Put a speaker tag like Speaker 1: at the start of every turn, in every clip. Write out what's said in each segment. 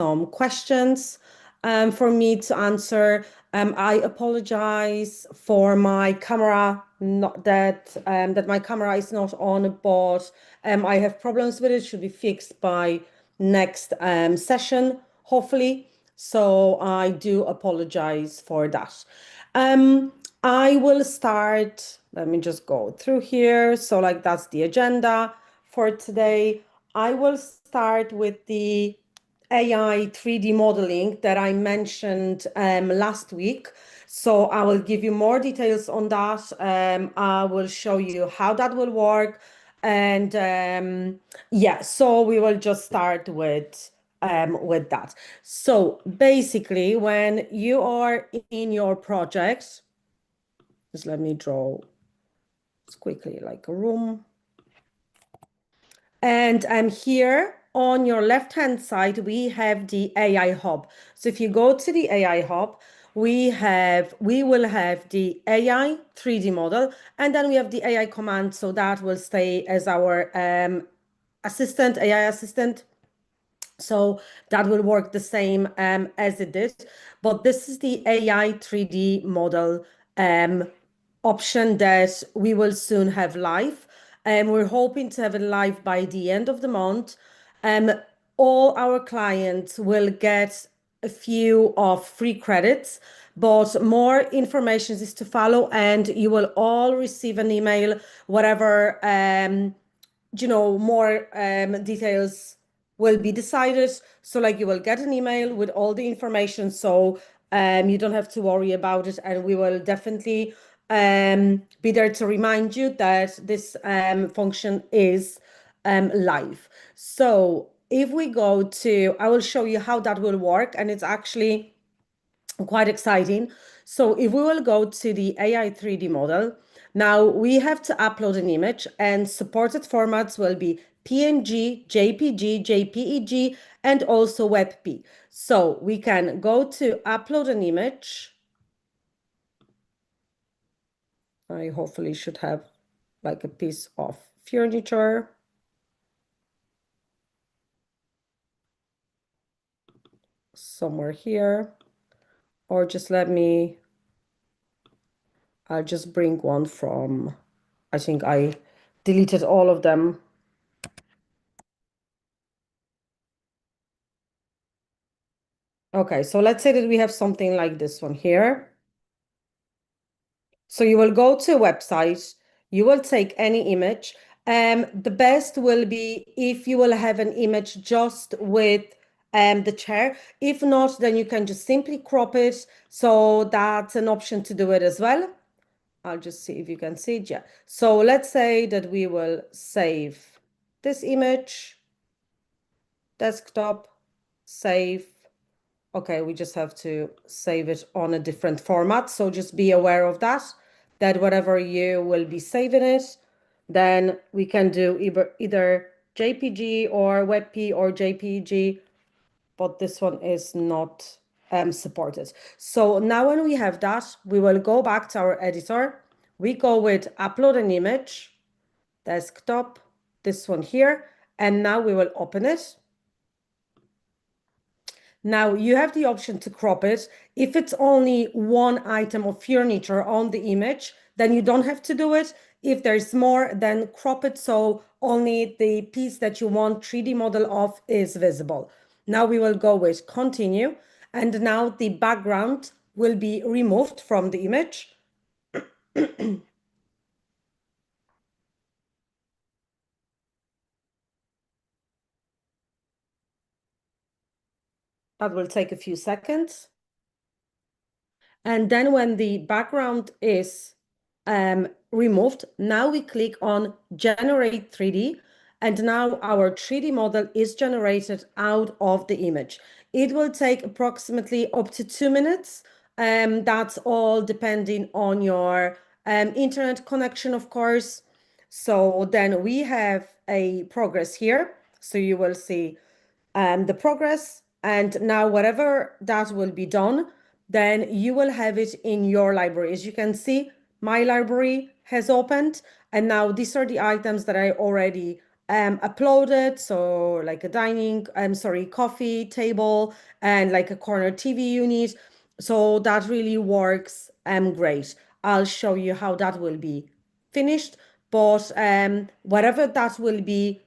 Speaker 1: some questions for me to answer. I apologize for my camera, not that my camera is not on, but I have problems with it. Should be fixed by next session, hopefully. So I do apologize for that. I will start. Let me just go through here. So like that's the agenda for today. I will start with the AI 3D modeling that I mentioned last week. So I will give you more details on that. I will show you how that will work. And yeah, so we will just start with that. So basically, when you are in your project, just let me draw quickly like a room. And here on your left-hand side, we have the AI Hub. So if you go to the AI Hub, we will have the AI 3D model, and then we have the AI command. So that will stay as our assistant, AI assistant. So that will work the same as it did. But this is the AI 3D model option that we will soon have live. We're hoping to have it live by the end of the month. All our clients will get a few of free credits, but more information is to follow, and you will all receive an email, whatever, more details will be decided. So like you will get an email with all the information, so you don't have to worry about it, and we will definitely be there to remind you that this function is live. So if we go to, I will show you how that will work, and it's actually quite exciting. So if we will go to the AI 3D model, now we have to upload an image, and supported formats will be PNG, JPG, JPEG, and also WebP. So we can go to upload an image. I hopefully should have like a piece of furniture. Somewhere here, or just I'll just bring one from, I think I deleted all of them. Okay, so let's say that we have something like this one here. So you will go to a website, you will take any image. The best will be if you will have an image just with the chair. If not, then you can just simply crop it. So that's an option to do it as well. I'll just see if you can see it. Yeah. So let's say that we will save this image, desktop, save. Okay, we just have to save it on a different format. So just be aware of that whatever you will be saving it, then we can do either JPG or WebP or JPG, but this one is not supported. So now when we have that, we will go back to our editor. We go with upload an image, desktop, this one here, and now we will open it. Now you have the option to crop it. If it's only one item of furniture on the image, then you don't have to do it. If there's more, then crop it so only the piece that you want 3D model of is visible. Now we will go with continue, and now the background will be removed from the image. That will take a few seconds. And then when the background is removed, now we click on Generate 3D, and now our 3D model is generated out of the image. It will take approximately up to 2 minutes. That's all depending on your internet connection, of course. So then we have a progress here. So you will see the progress, and now whatever that will be done, then you will have it in your library. As you can see, my library has opened, and now these are the items that I already uploaded. So like a dining, sorry, coffee table and like a corner TV unit. So that really works great. I'll show you how that will be finished. But whatever that will be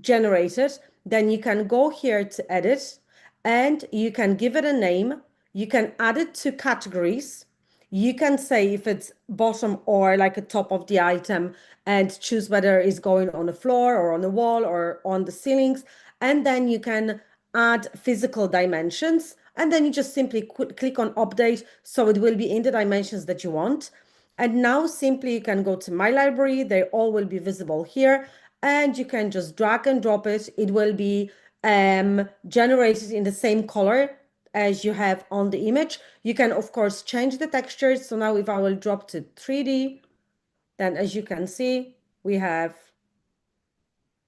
Speaker 1: generated, then you can go here to edit and you can give it a name. You can add it to categories. You can say if it's bottom or like a top of the item and choose whether it's going on the floor or on the wall or on the ceilings. And then you can add physical dimensions. And then you just simply click on update. So it will be in the dimensions that you want. And now simply you can go to my library. They all will be visible here. And you can just drag and drop it. It will be generated in the same color as you have on the image. You can, of course, change the textures. So now if I will drop to 3D, then as you can see, we have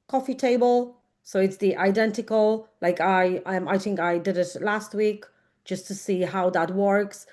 Speaker 1: coffee table. So it's the identical, like I think I did it last week just to see how that works.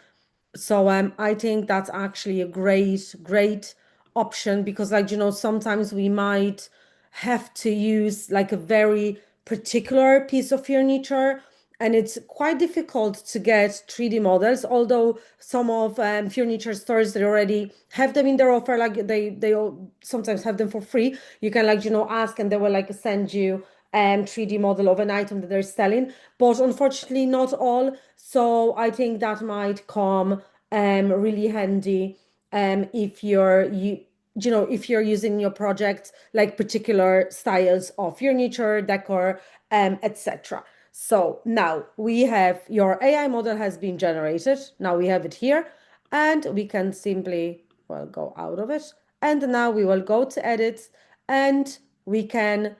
Speaker 1: So I think that's actually a great option because like sometimes we might have to use like a very particular piece of furniture and it's quite difficult to get 3D models, although some of furniture stores they already have them in their offer, like they all sometimes have them for free. You can like ask and they will like send you 3D model of an item that they're selling, but unfortunately not all. So I think that might come really handy if if you're using your project like particular styles of furniture, decor, etc. So now we have your AI model has been generated. Now we have it here and we can simply, well, go out of it. And now we will go to edit and we can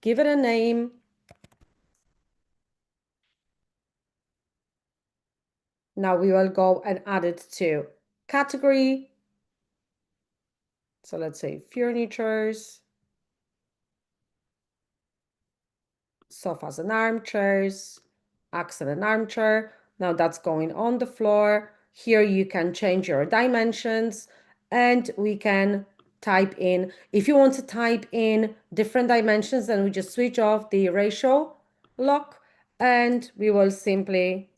Speaker 1: give it a name. Now we will go and add it to category. So let's say furnitures, sofas and armchairs, accent and armchair. Now that's going on the floor. Here you can change your dimensions and we can type in. If you want to type in different dimensions, then we just switch off the ratio lock and we will simply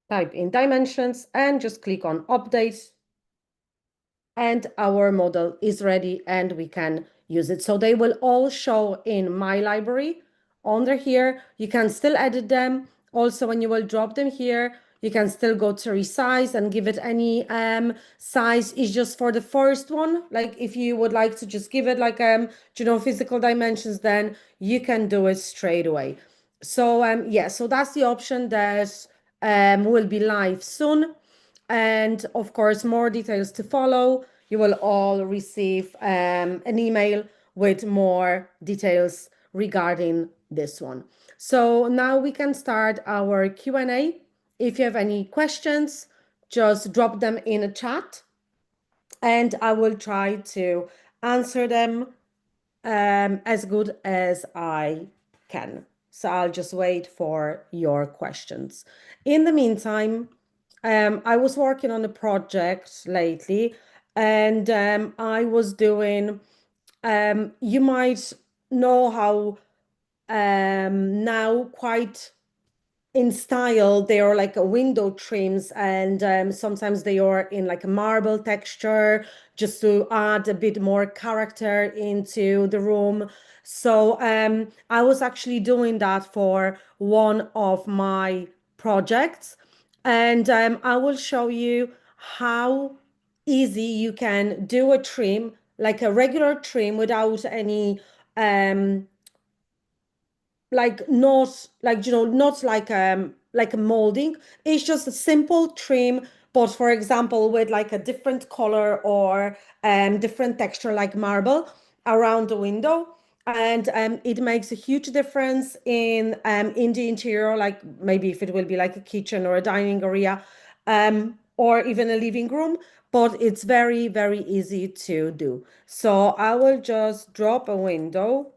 Speaker 1: type in dimensions and just click on update and our model is ready and we can use it. So they will all show in my library under here. You can still edit them. Also, when you will drop them here, you can still go to resize and give it any size. It's just for the first one. Like if you would like to just give it like physical dimensions, then you can do it straight away. So yeah, so that's the option that will be live soon. And of course, more details to follow. You will all receive an email with more details regarding this one. So now we can start our Q&A. If you have any questions, just drop them in a chat and I will try to answer them as good as I can. So I'll just wait for your questions. In the meantime, I was working on a project lately and I was doing, you might know how now quite in style they are like a window trims and sometimes they are in like a marble texture just to add a bit more character into the room. So I was actually doing that for one of my projects and I will show you how easy you can do a trim, like a regular trim without any like not like not like a molding. It's just a simple trim, but for example with like a different color or different texture like marble around the window, and it makes a huge difference in the interior, like maybe if it will be like a kitchen or a dining area or even a living room. but it's very, very easy to do. So I will just drop a window.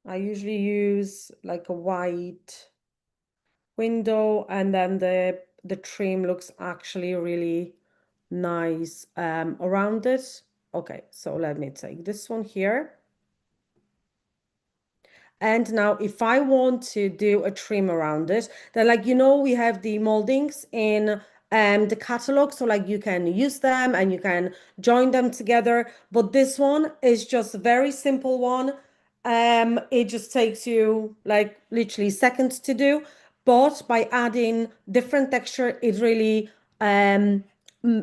Speaker 1: I usually use like a white window, and then the trim looks actually really nice around it. Okay, so let me take this one here. And now if I want to do a trim around it, then like, we have the moldings in the catalog. So like you can use them and you can join them together. But this one is just a very simple one. It just takes you like literally seconds to do. But by adding different texture, it really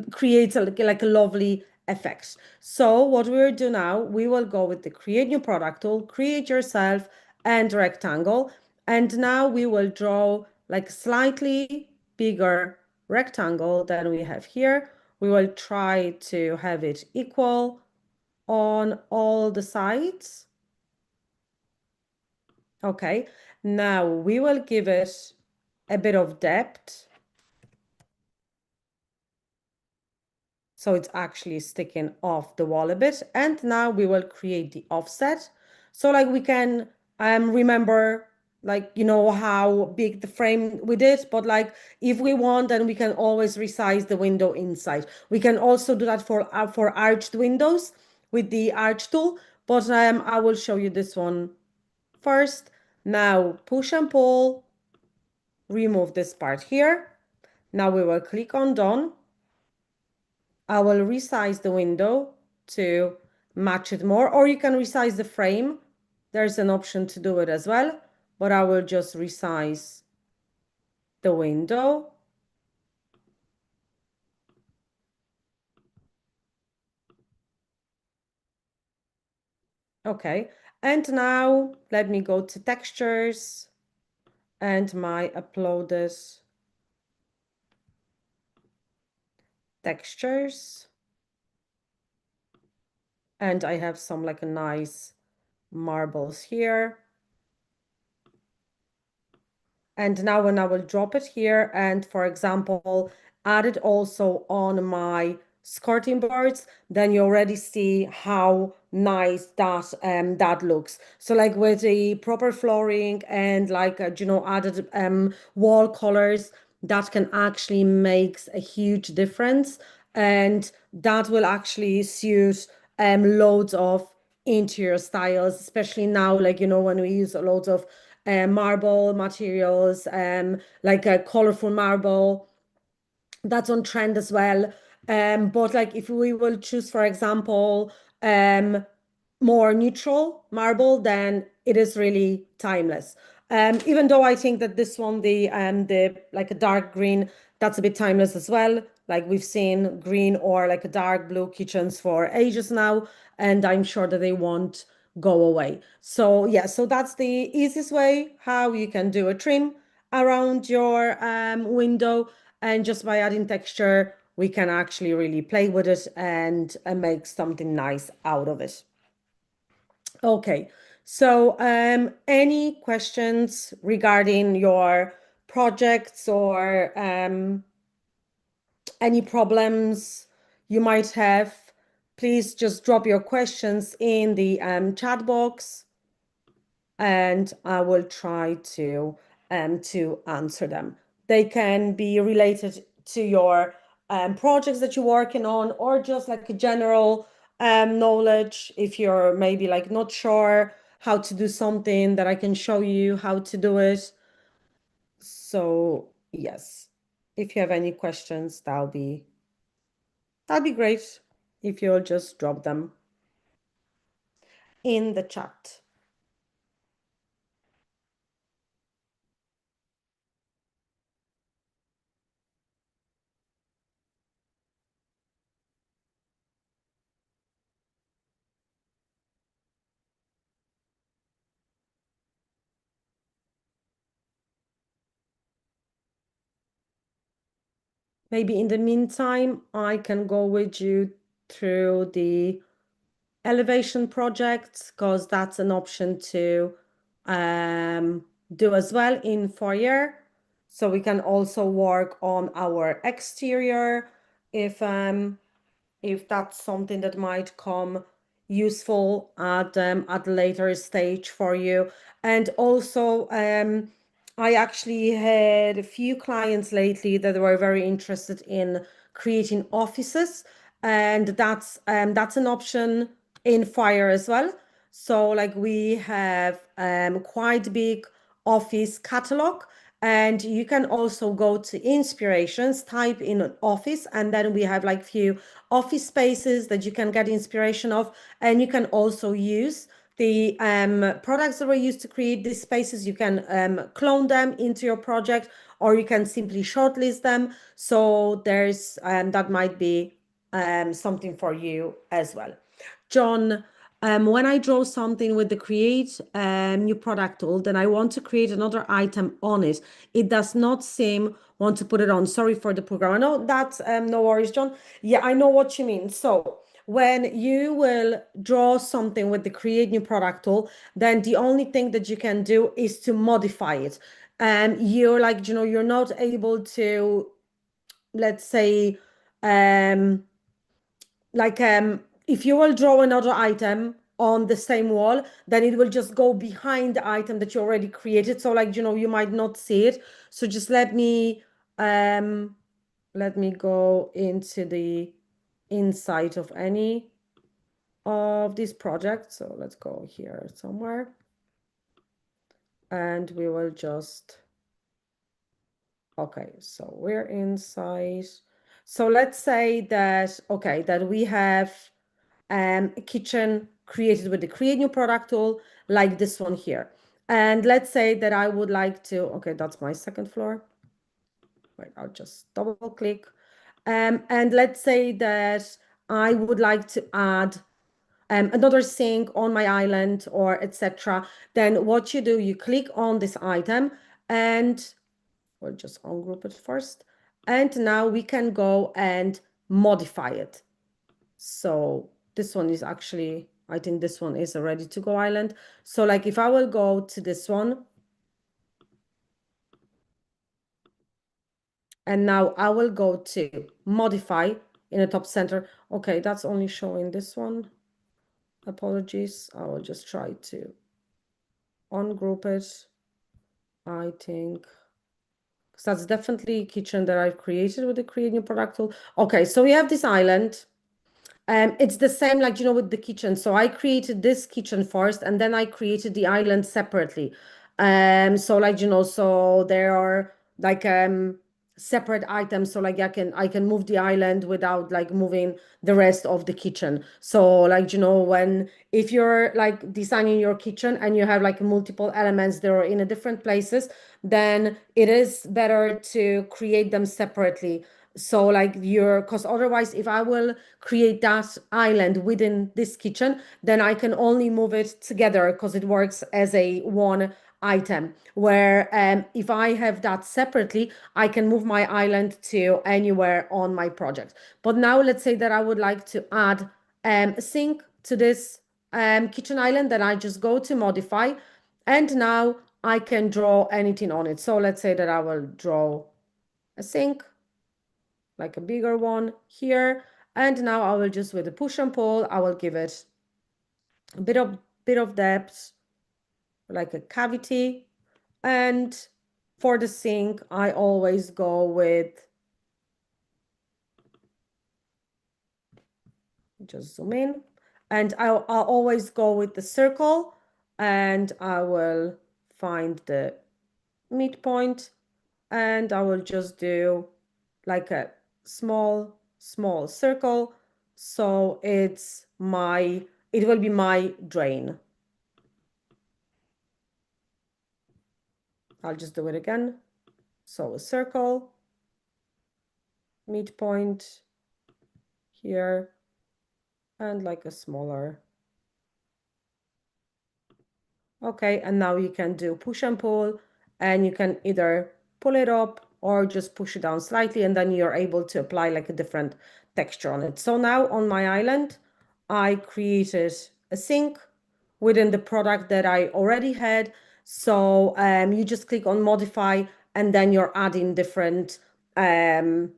Speaker 1: creates like a lovely effect. So what we'll do now, we will go with the create new product tool, create yourself and rectangle. And now we will draw like slightly bigger rectangle than we have here. We will try to have it equal on all the sides. Okay, now we will give it a bit of depth. So it's actually sticking off the wall a bit. And now we will create the offset. So like we can remember like, how big the frame we did, but like if we want, then we can always resize the window inside. We can also do that for arched windows with the arch tool, but I will show you this one first. Now push and pull, remove this part here. Now we will click on done. I will resize the window to match it more, or you can resize the frame. There's an option to do it as well, but I will just resize the window. Okay, and now let me go to textures and my uploaded textures. And I have some like a nice marbles here. And now when I will drop it here and, for example, add it also on my skirting boards, then you already see how nice that looks. So like with the proper flooring and like added wall colors, that can actually makes a huge difference, and that will actually suit loads of interior styles, especially now, like when we use loads of marble materials, like a colorful marble, that's on trend as well. But like if we will choose, for example, um, more neutral marble, then it is really timeless. Even though I think that this one, the like a dark green, that's a bit timeless as well. Like we've seen green or like a dark blue kitchens for ages now, and I'm sure that they won't go away. So yeah, so that's the easiest way how you can do a trim around your window, and just by adding texture, we can actually really play with it and make something nice out of it. Okay, so any questions regarding your projects or any problems you might have? Please just drop your questions in the chat box, and I will try to answer them. They can be related to your projects that you're working on, or just like a general knowledge. If you're maybe like not sure how to do something, that I can show you how to do it. So yes, if you have any questions, that'll be great if you'll just drop them in the chat. Maybe in the meantime, I can go with you through the elevation projects because that's an option to do as well in Foyr. So we can also work on our exterior if that's something that might come useful at a later stage for you. And also, I actually had a few clients lately that were very interested in creating offices, and that's an option in Fire as well. So like we have quite big office catalog, and you can also go to inspirations, type in an office, and then we have like few office spaces that you can get inspiration of, and you can also use the products that were used to create these spaces. You can clone them into your project, or you can simply shortlist them. So there's that might be something for you as well. John, when I draw something with the create new product tool, then I want to create another item on it. It does not seem want to put it on. Sorry for the program. I know that's no worries, John. Yeah, I know what you mean. So when you will draw something with the create new product tool, then the only thing that you can do is to modify it. And you're like, you're not able to, let's say, um, if you will draw another item on the same wall, then it will just go behind the item that you already created. So like, you might not see it. So just um let me go into the inside of any of these projects. So let's go here somewhere, and we will just, okay, so we're inside. So let's say that, okay, that we have a kitchen created with the create new product tool, like this one here. And let's say that I would like to, okay, that's my second floor. Wait, I'll just double click. And let's say that I would like to add another sink on my island or etc. Then what you do, you click on this item, and we'll just ungroup it first. And now we can go and modify it. So this one is actually, I think this one is a ready to go island. So like if I will go to this one, and now I will go to modify in the top center. Okay, that's only showing this one. Apologies. I will just try to ungroup it. I think because that's definitely kitchen that I've created with the create new product tool. Okay, so we have this island. It's the same like, with the kitchen. So I created this kitchen first, and then I created the island separately. So like, so there are like separate items. So like I can move the island without like moving the rest of the kitchen. So like, when if you're like designing your kitchen and you have like multiple elements that are in a different places, then it is better to create them separately. So like because otherwise if I will create that island within this kitchen, then I can only move it together because it works as a one item. Where if I have that separately, I can move my island to anywhere on my project. But now let's say that I would like to add a sink to this kitchen island, then I just go to modify, and now I can draw anything on it. So let's say that I will draw a sink, like a bigger one here. And now I will just, with the push and pull, I will give it a bit of depth, like a cavity. And for the sink, I always go with, just zoom in, and I'll always go with the circle, and I will find the midpoint, and I will just do like a small circle. So it will be my drain. I'll just do it again. So a circle, midpoint here, and like a smaller. Okay, and now you can do push and pull, and you can either pull it up or just push it down slightly, and then you're able to apply like a different texture on it. So now on my island, I created a sink within the product that I already had. So you just click on modify and then you're adding um,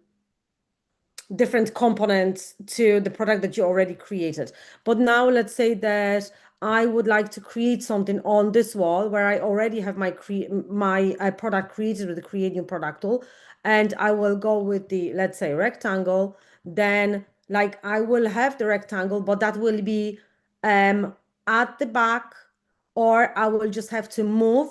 Speaker 1: different components to the product that you already created. But now let's say that I would like to create something on this wall where I already have my product created with the create new product tool, and I will go with the, let's say, rectangle. Then like I will have the rectangle, but that will be at the back, or I will just have to move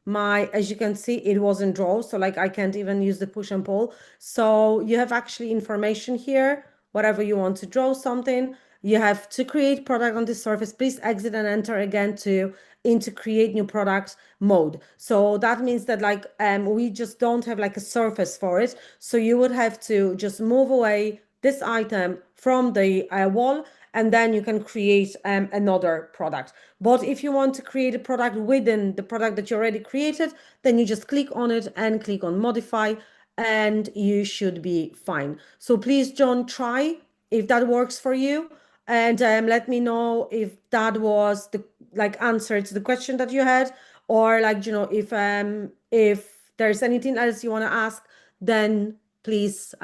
Speaker 1: my, as you can see, it wasn't draw, so like I can't even use the push and pull. So you have actually information here, whatever you want to draw something. You have to create product on this surface. Please exit and enter again to into create new product mode. So that means that like we just don't have like a surface for it. So you would have to just move away this item from the wall, and then you can create another product. But if you want to create a product within the product that you already created, then you just click on it and click on modify, and you should be fine. So please, John, try if that works for you, and let me know if that was the like answer to the question that you had, or like, you know, if there's anything else you want to ask, then please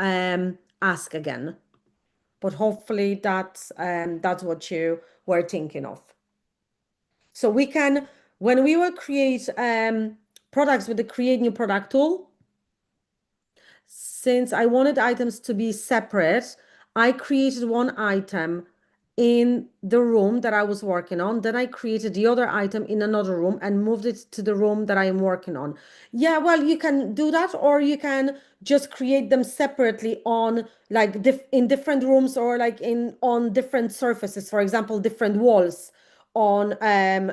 Speaker 1: ask again. But hopefully that's what you were thinking of. So we can, when we will create products with the create new product tool, since I wanted items to be separate, I created one item in the room that I was working on. Then I created the other item in another room and moved it to the room that I am working on. Yeah, well, you can do that, or you can just create them separately on like in different rooms, or like in on different surfaces, for example, different walls on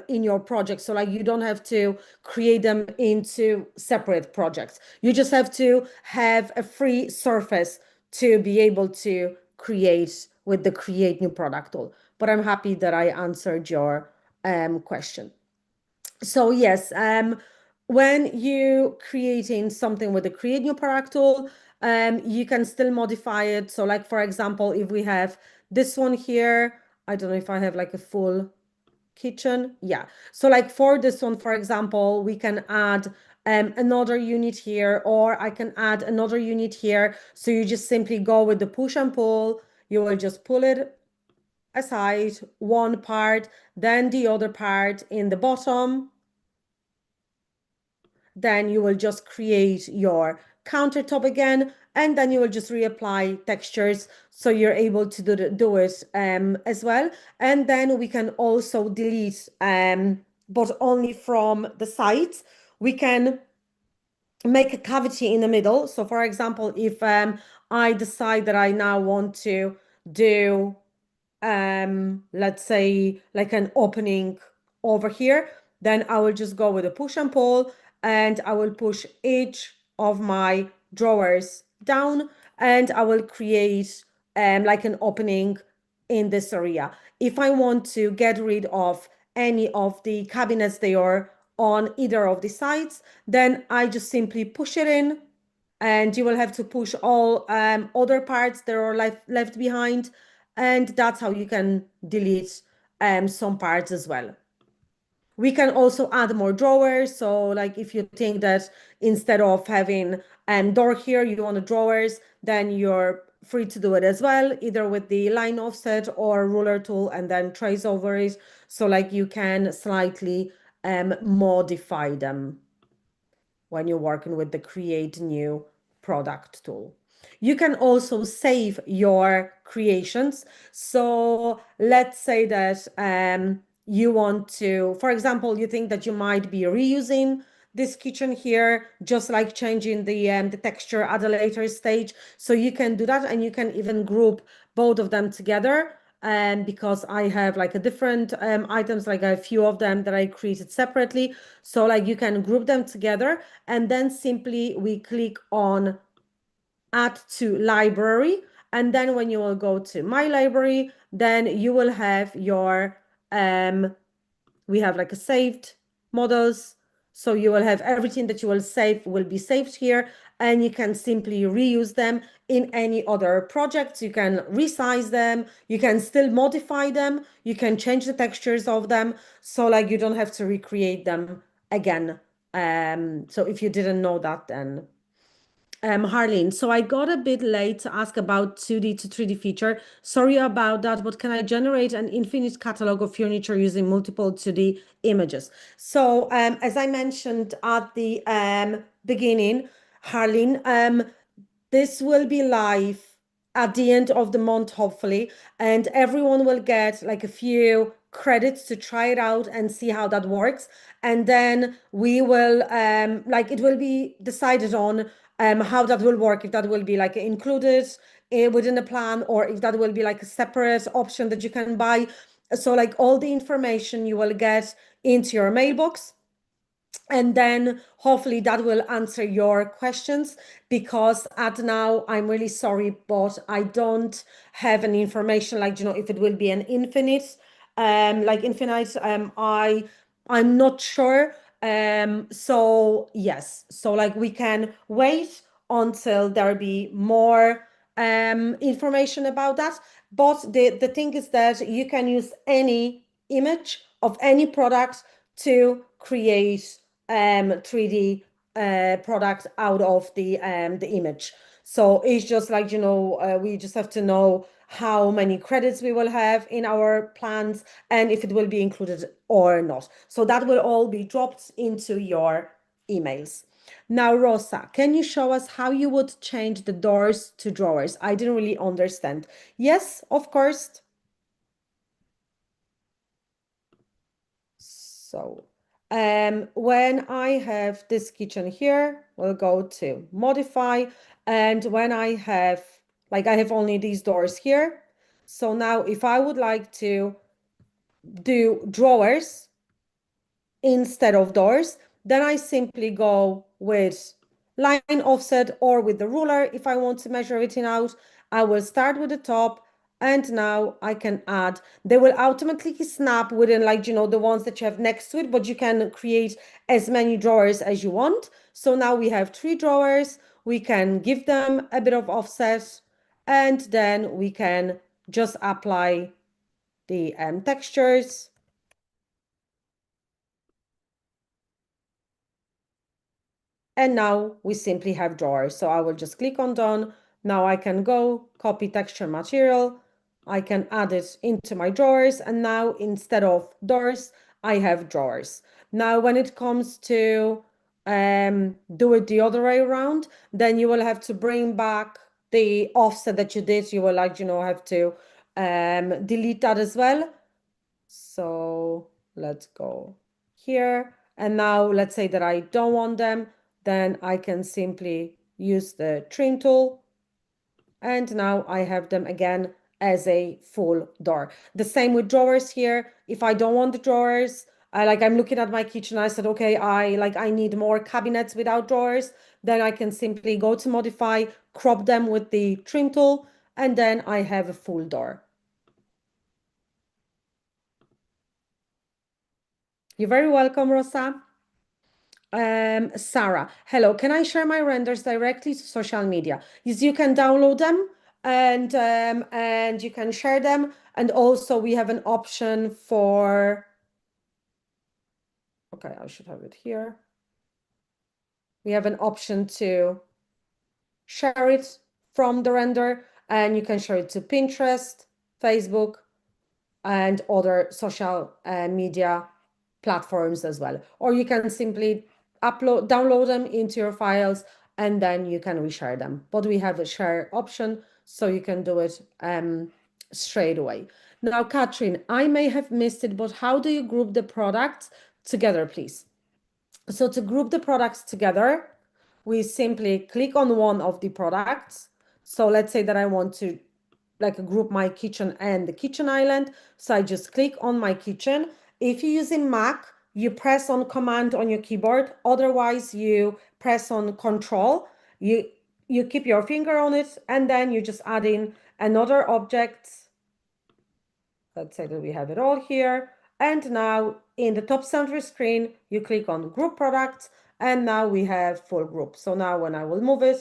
Speaker 1: in your project. So like you don't have to create them into separate projects. You just have to have a free surface to be able to create with the create new product tool. But I'm happy that I answered your question. So yes, when you creating something with the create new product tool, you can still modify it. So like, for example, if we have this one here, I don't know if I have like a full kitchen. Yeah. So like for this one, for example, we can add another unit here, or I can add another unit here. So you just simply go with the push and pull. You will just pull it aside, one part, then the other part in the bottom. Then you will just create your countertop again, and then you will just reapply textures so you're able to do it as well. And then we can also delete, but only from the sides. We can make a cavity in the middle. So for example, if I decide that I now want to do let's say like an opening over here, then I will just go with a push and pull, and I will push each of my drawers down, and I will create like an opening in this area. If I want to get rid of any of the cabinets they are on either of the sides, then I just simply push it in, and you will have to push all other parts that are left behind, and that's how you can delete some parts as well. We can also add more drawers. So like if you think that instead of having door here, you want drawers, then you're free to do it as well, either with the line offset or ruler tool and then trace over it. So like you can slightly modify them when you're working with the create new product tool. You can also save your creations. So let's say that you want to, for example, you think that you might be reusing this kitchen here, just like changing the texture at a later stage. So you can do that, and you can even group both of them together. And because I have like a different items, like a few of them that I created separately. So like you can group them together, and then simply we click on add to library. And then when you will go to my library, then you will have your, we have like a saved models. So you will have everything that you will save will be saved here, and you can simply reuse them in any other projects. You can resize them, you can still modify them, you can change the textures of them. So like you don't have to recreate them again. So if you didn't know that, then Harleen, so I got a bit late to ask about 2D to 3D feature. Sorry about that, but can I generate an infinite catalog of furniture using multiple 2D images? So, as I mentioned at the beginning, Harleen, this will be live at the end of the month, hopefully, and everyone will get like a few credits to try it out and see how that works. And then we will, like, it will be decided on how that will work, if that will be like included within the plan, or if that will be like a separate option that you can buy. So, like, all the information you will get into your mailbox, and then hopefully that will answer your questions, because at now I'm really sorry, but I don't have any information like, if it will be an infinite like infinite, I'm not sure. So yes, so like we can wait until there be more information about that. But the thing is that you can use any image of any product to create 3D product out of the image. So it's just like, we just have to know how many credits we will have in our plans and if it will be included or not. So that will all be dropped into your emails. Now, Rosa, can you show us how you would change the doors to drawers? I didn't really understand. Yes, of course. So, when I have this kitchen here, we'll go to modify. And when I have, like, I have only these doors here. So now if I would like to do drawers instead of doors, then I simply go with line offset or with the ruler. If I want to measure everything out, I will start with the top, and now I can add. They will automatically snap within, like, the ones that you have next to it, but you can create as many drawers as you want. So now we have 3 drawers. We can give them a bit of offset, and then we can just apply the textures. And now we simply have drawers. So I will just click on done. Now I can go copy texture material. I can add it into my drawers. And now instead of doors, I have drawers. Now, when it comes to do it the other way around, then you will have to bring back the offset that you did. You will, like, have to delete that as well. So let's go here. And now let's say that I don't want them, then I can simply use the trim tool. And now I have them again as a full door. The same with drawers here. If I don't want the drawers, I'm looking at my kitchen, I said, okay, I need more cabinets without drawers. Then I can simply go to modify, crop them with the trim tool, and then I have a full door. You're very welcome, Rosa. Sarah, hello. Can I share my renders directly to social media? Yes, you can download them, and you can share them. And also we have an option for, okay, I should have it here. We have an option to share it from the render, and you can share it to Pinterest, Facebook, and other social media platforms as well. Or you can simply download them into your files, and then you can reshare them. But we have a share option, so you can do it straight away. Now, Katrin, I may have missed it, but how do you group the products together, please? So to group the products together, we simply click on one of the products. So let's say that I want to group my kitchen and the kitchen island. So I just click on my kitchen. If you're using Mac, you press on Command on your keyboard. Otherwise, you press on Control. You keep your finger on it, and then you just add in another object. Let's say that we have it all here. And now in the top center screen, you click on group products, and now we have full group. So now when I will move it,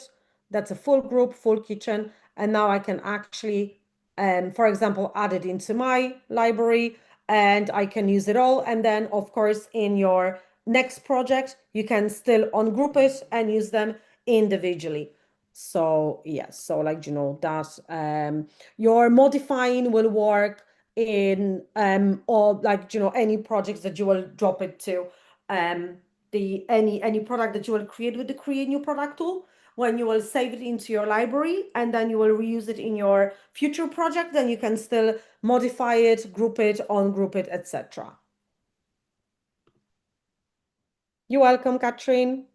Speaker 1: that's a full group, full kitchen, and now I can actually, for example, add it into my library, and I can use it all. And then, of course, in your next project, you can still ungroup it and use them individually. So yes, so like that your modifying will work in or like any projects that you will drop it to the any product that you will create with the create new product tool. When you will save it into your library and then you will reuse it in your future project, then you can still modify it, group it, ungroup it, etc. You're welcome, Katrin.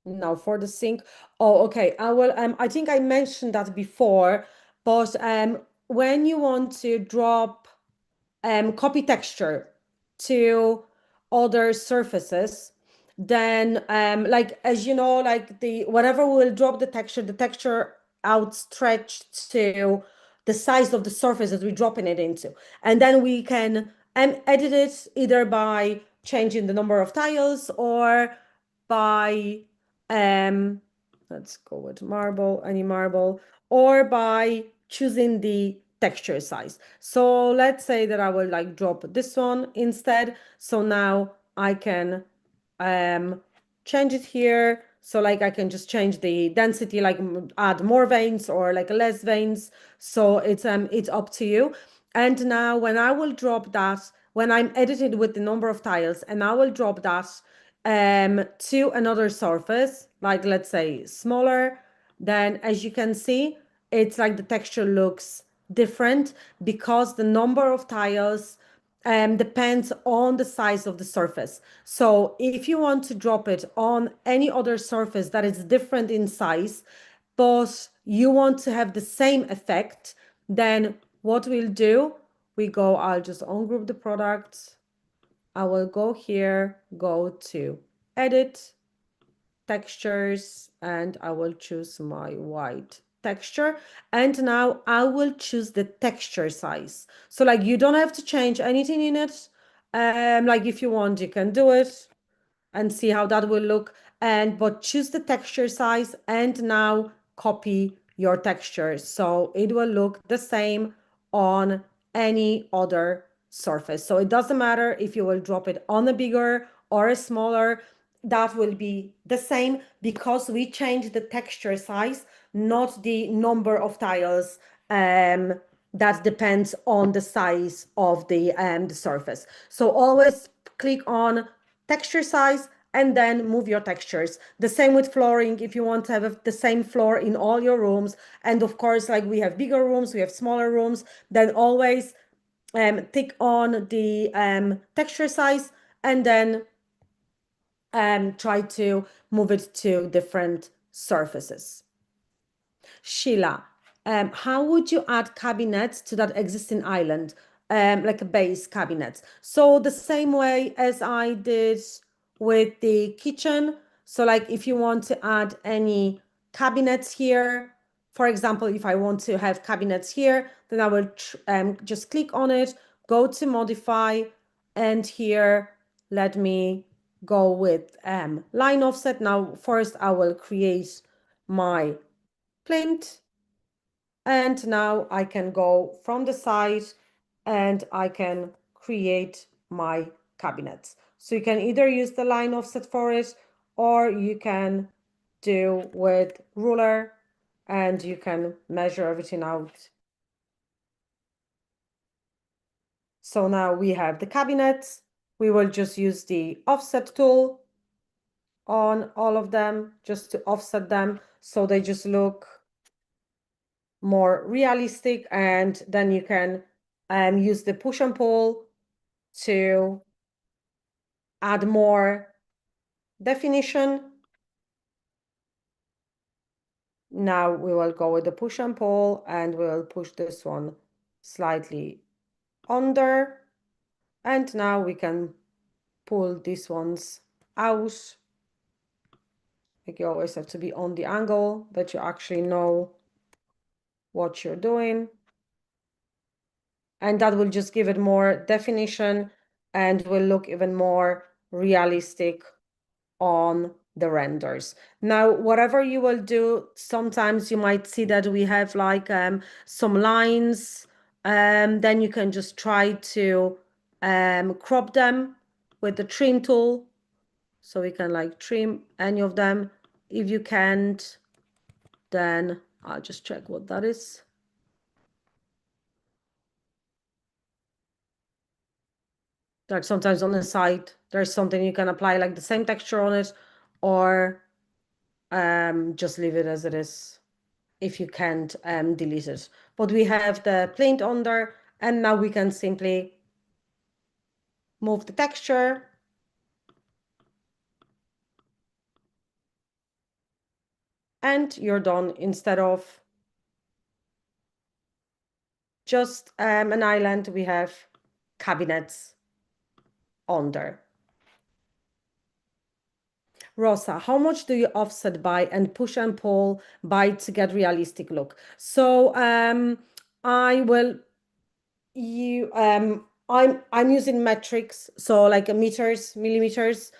Speaker 1: Now for the sync. Oh, okay. I will I think I mentioned that before, but when you want to drop copy texture to other surfaces, then like as you know, like the whatever will drop the texture outstretched to the size of the surface that we're dropping it into. And then we can edit it either by changing the number of tiles or by um let's go with marble, any marble, or by choosing the texture size. So let's say that I will like drop this one instead. So now I can um change it here. So like I can just change the density, like add more veins or like less veins. So it's up to you. And now when I will drop that, when I'm edited with the number of tiles, and I will drop that to another surface, like let's say smaller, then as you can see, it's like the texture looks different because the number of tiles depends on the size of the surface. So if you want to drop it on any other surface that is different in size, but you want to have the same effect, then what we'll do, I'll just ungroup the product. I will go here, go to edit, textures, and I will choose my white texture. And now I will choose the texture size. So like you don't have to change anything in it. Like if you want, you can do it and see how that will look. And but choose the texture size and now copy your texture. So it will look the same on any other surface. So it doesn't matter if you will drop it on a bigger or a smaller, that will be the same because we change the texture size, not the number of tiles. That depends on the size of the surface. So always click on texture size and then move your textures. The same with flooring. If you want to have the same floor in all your rooms, and of course, like we have bigger rooms, we have smaller rooms, then always tick on the texture size and then try to move it to different surfaces. Sheila, how would you add cabinets to that existing island, like a base cabinet? So the same way as I did with the kitchen. So like if you want to add any cabinets here, for example, if I want to have cabinets here, then I will just click on it, go to modify, and here let me go with line offset. Now, first I will create my plinth, and now I can go from the side and I can create my cabinets. So you can either use the line offset for it or you can do with ruler and you can measure everything out. So now we have the cabinets. We will just use the offset tool on all of them just to offset them so they just look more realistic, and then you can use the push and pull to add more definition. Now we will go with the push and pull and we'll push this one slightly under, and now we can pull these ones out. Like you always have to be on the angle that you actually know what you're doing. And that will just give it more definition and will look even more realistic on the renders. Now, whatever you will do, sometimes you might see that we have like some lines, then you can just try to crop them with the trim tool. So we can like trim any of them. If you can't, then I'll just check what that is. Like sometimes on the side, there's something you can apply like the same texture on it, or just leave it as it is if you can't delete it. But we have the plain under, and now we can simply move the texture. And you're done instead of just an island, we have cabinets under. Rosa, how much do you offset by and push and pull by to get realistic look? So I will I'm using metrics, so like meters, millimeters,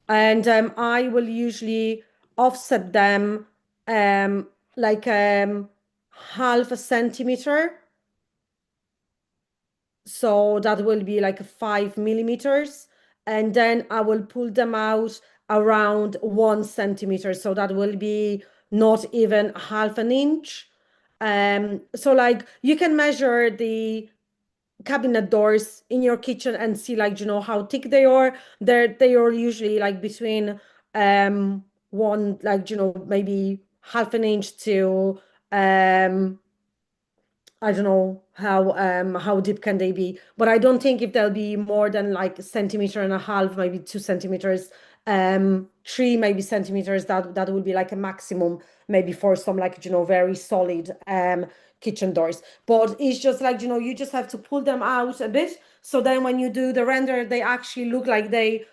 Speaker 1: and I will usually offset them like half a centimeter. So that will be like 5 millimeters, and then I will pull them out around 1 centimeter. So that will be not even half an inch. So like you can measure the cabinet doors in your kitchen and see like how thick they are. They are usually like between one like maybe half an inch to I don't know how deep can they be, but I don't think if they'll be more than like a centimeter and a half, maybe 2 centimeters, 3 maybe centimeters. That would be like a maximum, maybe for some like very solid kitchen doors. But it's just like you just have to pull them out a bit, so then when you do the render, they actually look like they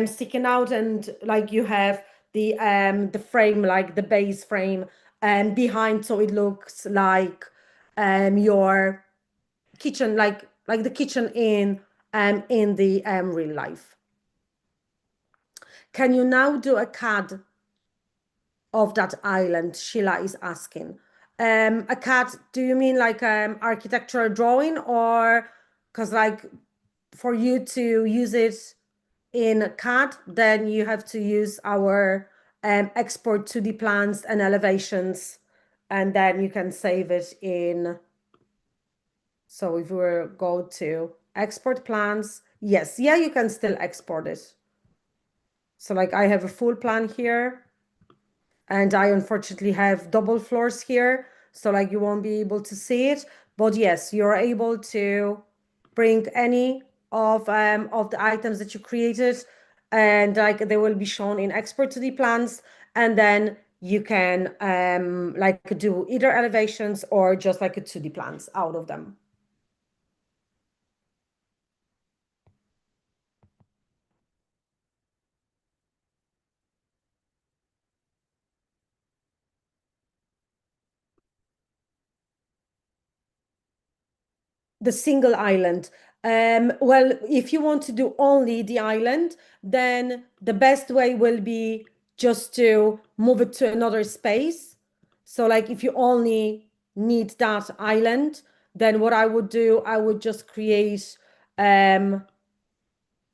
Speaker 1: sticking out, and like you have the frame, like the base frame behind, so it looks like your kitchen, like the kitchen in the real life. Can you now do a CAD of that island? Sheila is asking. A CAD, do you mean like architectural drawing, or because like for you to use it in CAD, then you have to use our export 2D plans and elevations, and then you can save it in. So if we were go to export plans, yes, yeah, you can still export it. So like I have a full plan here, and I unfortunately have double floors here. So like you won't be able to see it, but yes, you're able to bring any of the items that you created, and like they will be shown in export 2D plans, and then you can like do either elevations or just like a 2D plans out of them. The single island. Well, if you want to do only the island, then the best way will be just to move it to another space. So like if you only need that island, then what I would do, I would just create um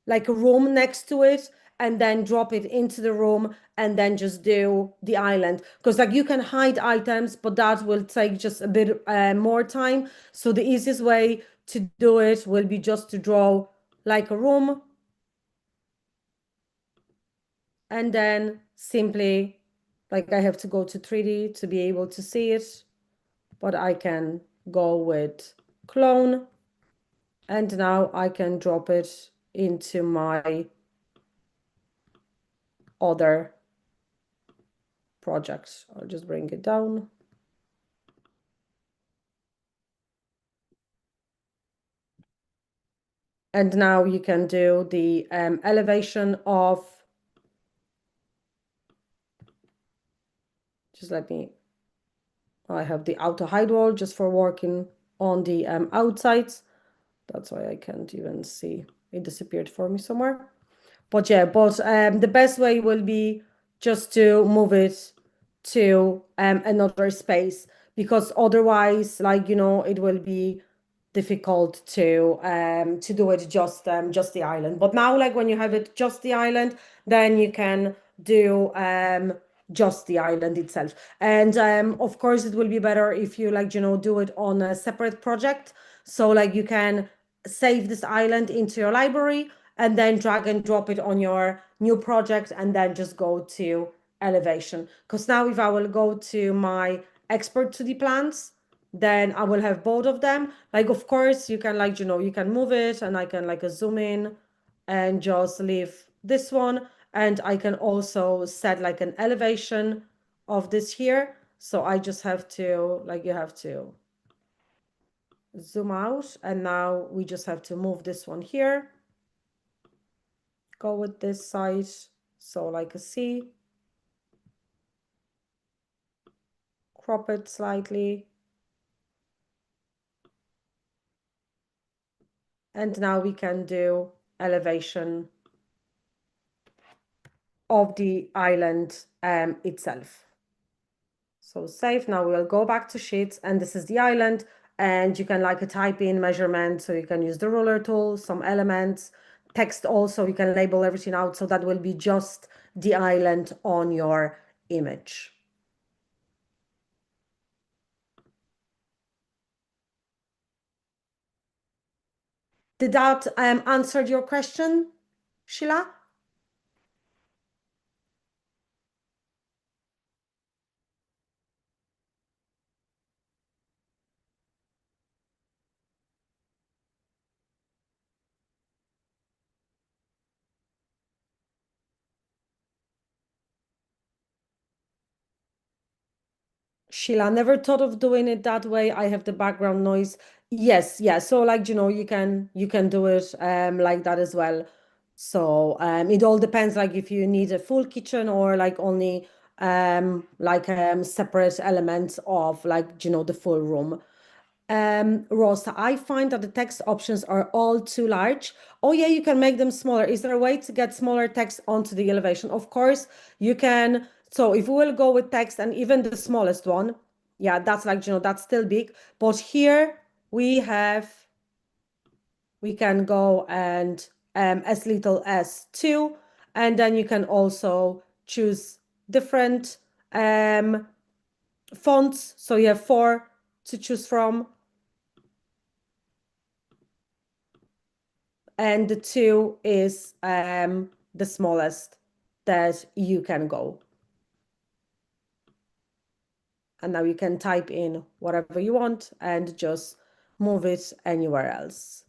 Speaker 1: like a room next to it, and then drop it into the room, and then just do the island, because like you can hide items, but that will take just a bit more time. So the easiest way to do it will be just to draw like a room, and then simply like I have to go to 3D to be able to see it, but I can go with clone, and now I can drop it into my other project. I'll just bring it down. And now you can do the elevation of just let me, I have the auto hide wall just for working on the outsides. That's why I can't even see. It disappeared for me somewhere. But yeah, but the best way will be just to move it to another space, because otherwise, like, it will be difficult to do it just the island. But now, like, when you have it just the island, then you can do just the island itself. And of course, it will be better if you, like, do it on a separate project. So like you can save this island into your library and then drag and drop it on your new project and then just go to elevation. Because now if I will go to my export 2D plans, then I will have both of them. Like, of course, you can, like, you can move it, and I can, like, zoom in and just leave this one. And I can also set like an elevation of this here. So I just have to, like, you have to zoom out, and now we just have to move this one here. Go with this side, so like a C. Crop it slightly. And now we can do elevation of the island itself. So save. Now we'll go back to sheets, and this is the island, and you can, like, type in measurement, so you can use the ruler tool, some elements, text also, you can label everything out, so that will be just the island on your image. Did that answer your question, Sheila? Sheila, never thought of doing it that way. I have the background noise. Yes, yeah. So like, you can do it like that as well. So it all depends, like, if you need a full kitchen or like only like separate elements of, like, the full room. Rosa, I find that the text options are all too large. Oh yeah, you can make them smaller. Is there a way to get smaller text onto the elevation? Of course, you can. So if we will go with text, and even the smallest one, yeah, that's like, that's still big. But here we can go and as little as 2, and then you can also choose different fonts. So you have 4 to choose from. And the 2 is the smallest that you can go. And now you can type in whatever you want and just move it anywhere else.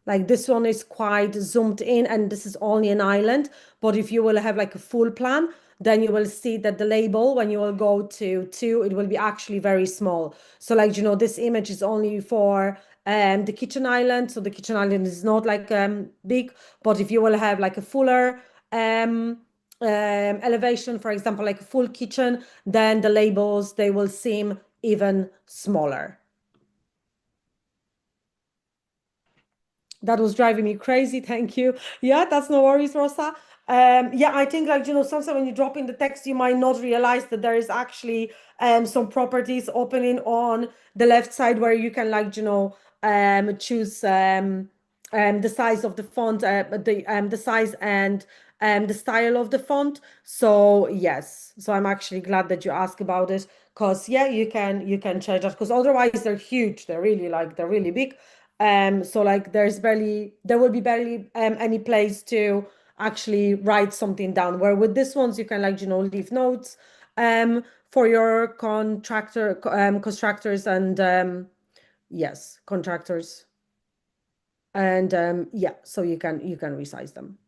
Speaker 1: Like, this one is quite zoomed in, and this is only an island. But if you will have like a full plan, then you will see that the label, when you will go to 2, it will be actually very small. So like, this image is only for the kitchen island. So the kitchen island is not like big, but if you will have like a fuller elevation, for example, like a full kitchen, then the labels, they will seem even smaller. That was driving me crazy. Thank you. Yeah, that's no worries, Rosa. Yeah, I think, like, sometimes when you drop in the text, you might not realize that there is actually some properties opening on the left side where you can, like, choose the size of the font, the size and the style of the font. So yes, so I'm actually glad that you asked about it, because yeah, you can change that, because otherwise they're huge. They're really, like, they're really big. So like there will be barely any place to actually write something down. Where with this ones you can, like, leave notes for your constructors and yes, contractors. And yeah, so you can resize them.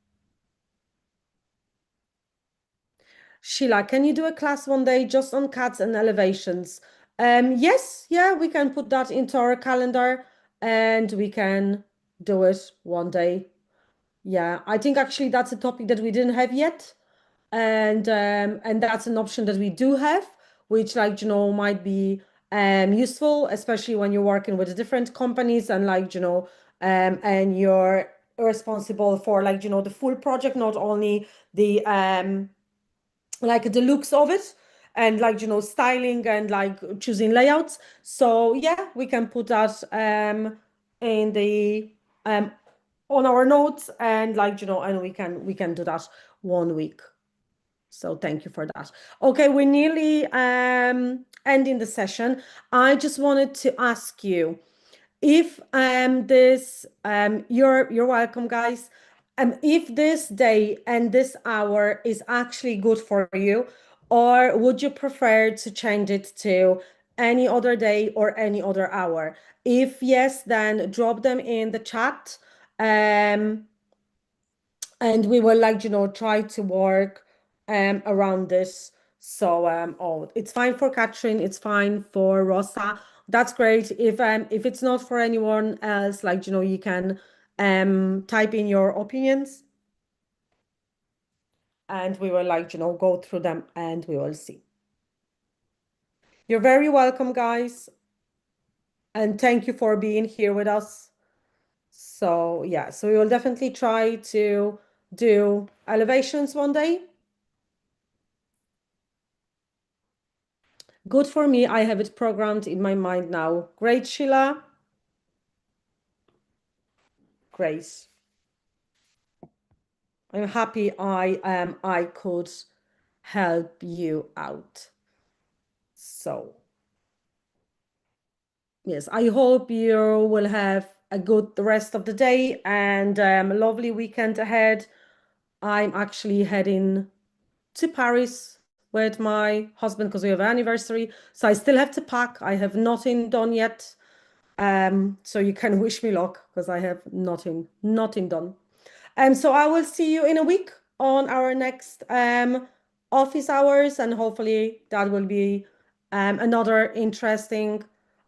Speaker 1: Sheila, can you do a class one day just on cats and elevations? Yes, yeah, we can put that into our calendar, and we can do it one day. Yeah, I think actually that's a topic that we didn't have yet. and that's an option that we do have, which might be useful, especially when you're working with different companies and and you're responsible for the full project, not only the the looks of it and styling and choosing layouts. So yeah, we can put that in the um on our notes, and and we can do that 1 week. So thank you for that. Okay, we're nearly ending the session. I just wanted to ask you if this you're welcome, guys. If this day and this hour is actually good for you, or would you prefer to change it to any other day or any other hour? If yes, then drop them in the chat. And we will try to work around this. So oh, it's fine for Katrin, it's fine for Rosa. That's great. If it's not for anyone else, you can type in your opinions, and we will go through them and we will see. You're very welcome, guys, and thank you for being here with us. So yeah, so we will definitely try to do elevations one day. Good for me. I have it programmed in my mind now. Great, Sheila. Great. I'm happy I could help you out. So yes, I hope you will have a good rest of the day and a lovely weekend ahead. I'm actually heading to Paris with my husband because we have an anniversary. So I still have to pack. I have nothing done yet. So you can wish me luck because I have nothing done. So I will see you in a week on our next office hours, and hopefully that will be another interesting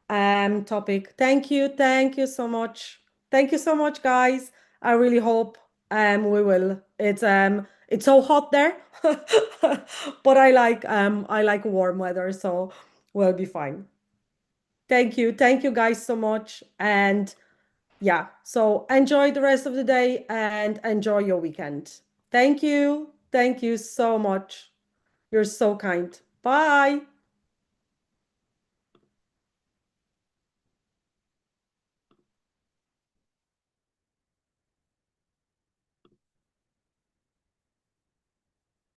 Speaker 1: topic. Thank you so much. Thank you so much, guys. I really hope we will. It's so hot there, but I like warm weather, so we'll be fine. Thank you guys so much, and yeah, so enjoy the rest of the day and enjoy your weekend. Thank you so much. You're so kind. Bye.